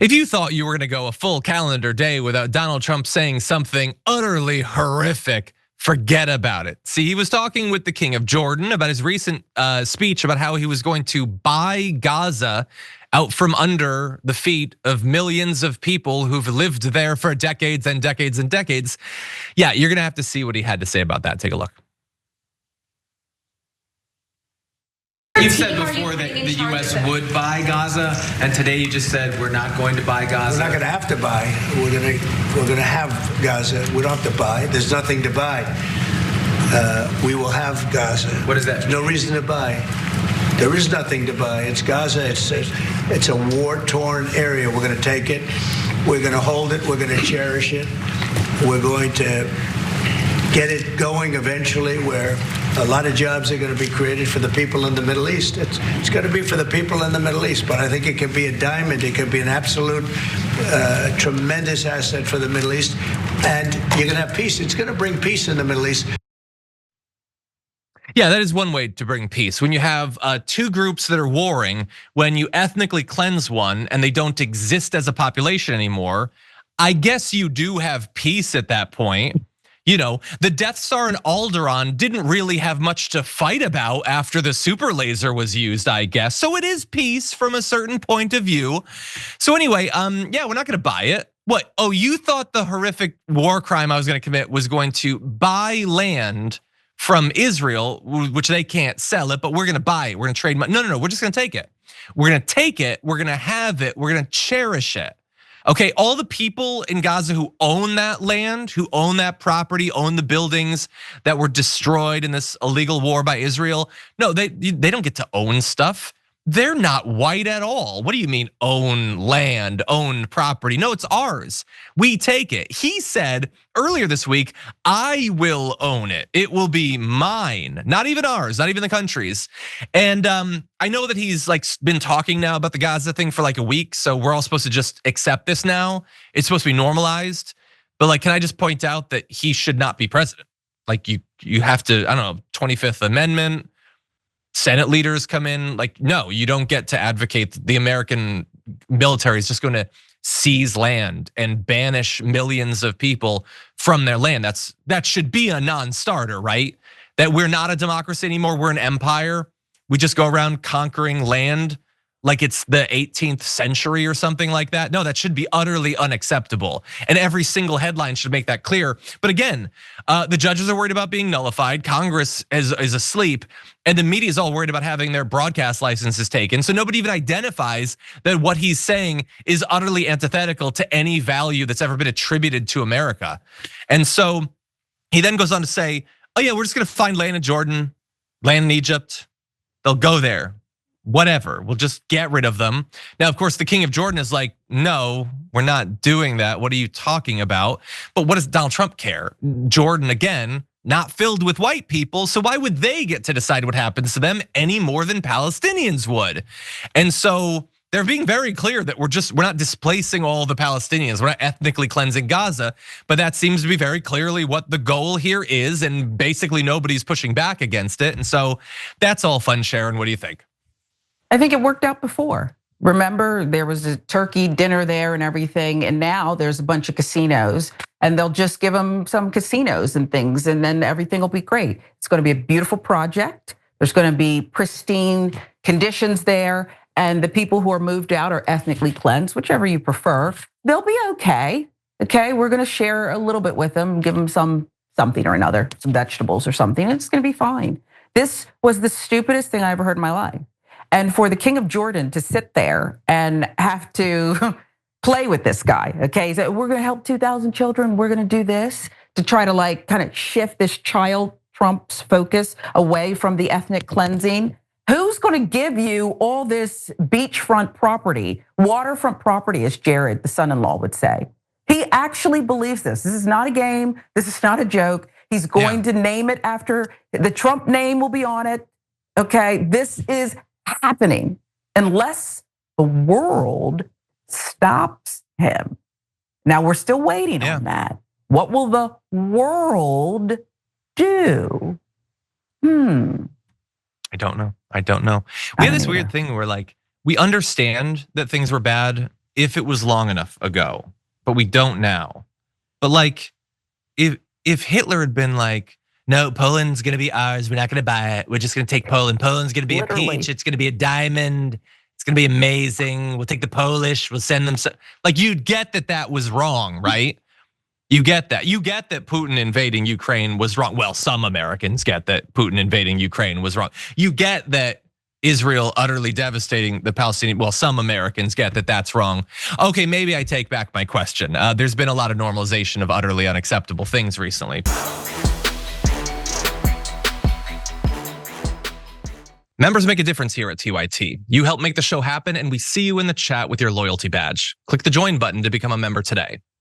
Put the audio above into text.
If you thought you were gonna go a full calendar day without Donald Trump saying something utterly horrific, forget about it. See, he was talking with the King of Jordan about his recent speech about how he was going to buy Gaza out from under the feet of millions of people who've lived there for decades and decades and decades. Yeah, you're gonna have to see what he had to say about that. Take a look. You've said before that the U.S. would buy Gaza, and today you just said we're not going to buy Gaza. We're not going to have to buy. We're going to have Gaza. We don't have to buy. There's nothing to buy. We will have Gaza. What is that? There's no reason to buy. There is nothing to buy. It's Gaza. It's a war-torn area. We're going to take it. We're going to hold it. We're going to cherish it. We're going to get it going eventually, where a lot of jobs are going to be created for the people in the Middle East. It's going to be for the people in the Middle East, but I think it can be a diamond. It can be an absolute tremendous asset for the Middle East, and you're going to have peace. It's going to bring peace in the Middle East. Yeah, that is one way to bring peace. When you have two groups that are warring, when you ethnically cleanse one and they don't exist as a population anymore, I guess you do have peace at that point. You know, the Death Star in Alderaan didn't really have much to fight about after the super laser was used, I guess. So it is peace from a certain point of view. So anyway, yeah, we're not gonna buy it. What, oh, you thought the horrific war crime I was gonna commit was going to buy land from Israel, which they can't sell it, but we're gonna buy it, we're gonna trade money. No, we're just gonna take it. We're gonna take it, we're gonna have it, we're gonna cherish it. Okay, all the people in Gaza who own that land, who own that property, own the buildings that were destroyed in this illegal war by Israel, no, they don't get to own stuff. They're not white at all. What do you mean own land, own property? No, it's ours. We take it. He said earlier this week, I will own it. It will be mine, not even ours, not even the country's. And I know that he's like been talking now about the Gaza thing for like a week, so we're all supposed to just accept this now. It's supposed to be normalized. But like, can I just point out that he should not be president? Like you have to, I don't know, 25th Amendment. Senate leaders come in, like, no, you don't get to advocate. The American military is just going to seize land and banish millions of people from their land. That should be a non-starter, right? That we're not a democracy anymore, we're an empire. We just go around conquering land like it's the 18th century or something like that. No, that should be utterly unacceptable. And every single headline should make that clear. But again, the judges are worried about being nullified. Congress is asleep. And the media is all worried about having their broadcast licenses taken. So nobody even identifies that what he's saying is utterly antithetical to any value that's ever been attributed to America. And so he then goes on to say, oh yeah, we're just gonna find land in Jordan, land in Egypt. They'll go there. Whatever, we'll just get rid of them. Now, of course, the King of Jordan is like, no, we're not doing that. What are you talking about? But what does Donald Trump care? Jordan, again, not filled with white people, so why would they get to decide what happens to them any more than Palestinians would? And so they're being very clear that we're not displacing all the Palestinians. We're not ethnically cleansing Gaza, but that seems to be very clearly what the goal here is, and basically nobody's pushing back against it. And so that's all fun, Sharon. What do you think? I think it worked out before. Remember, there was a turkey dinner there and everything, and now there's a bunch of casinos, and they'll just give them some casinos and things, and then everything will be great. It's gonna be a beautiful project. There's gonna be pristine conditions there, and the people who are moved out are ethnically cleansed, whichever you prefer. They'll be okay, okay? We're gonna share a little bit with them, give them something or another, some vegetables or something, it's gonna be fine. This was the stupidest thing I ever heard in my life. And for the King of Jordan to sit there and have to play with this guy, okay? So we're gonna help 2,000 children, we're gonna do this to try to like kind of shift this child Trump's focus away from the ethnic cleansing. Who's gonna give you all this beachfront property, waterfront property, as Jared, the son-in-law, would say? He actually believes this. This is not a game, this is not a joke. He's going to name it after, the Trump name will be on it, okay? This is happening unless the world stops him. Now we're still waiting on that. What will the world do? I don't know. We had this weird thing where like, we understand that things were bad if it was long enough ago, but we don't now. But like, if Hitler had been like, no, Poland's gonna be ours, we're not gonna buy it, we're just gonna take Poland. Poland's gonna be Literally. a peach, it's gonna be a diamond, it's gonna be amazing. We'll take the Polish, we'll send them. Like, you'd get that was wrong, right? You get that. You get that Putin invading Ukraine was wrong. Well, some Americans get that Putin invading Ukraine was wrong. You get that Israel utterly devastating the Palestinian. Well, some Americans get that that's wrong. Okay, maybe I take back my question. There's been a lot of normalization of utterly unacceptable things recently. Members make a difference here at TYT. You help make the show happen, and we see you in the chat with your loyalty badge. Click the join button to become a member today.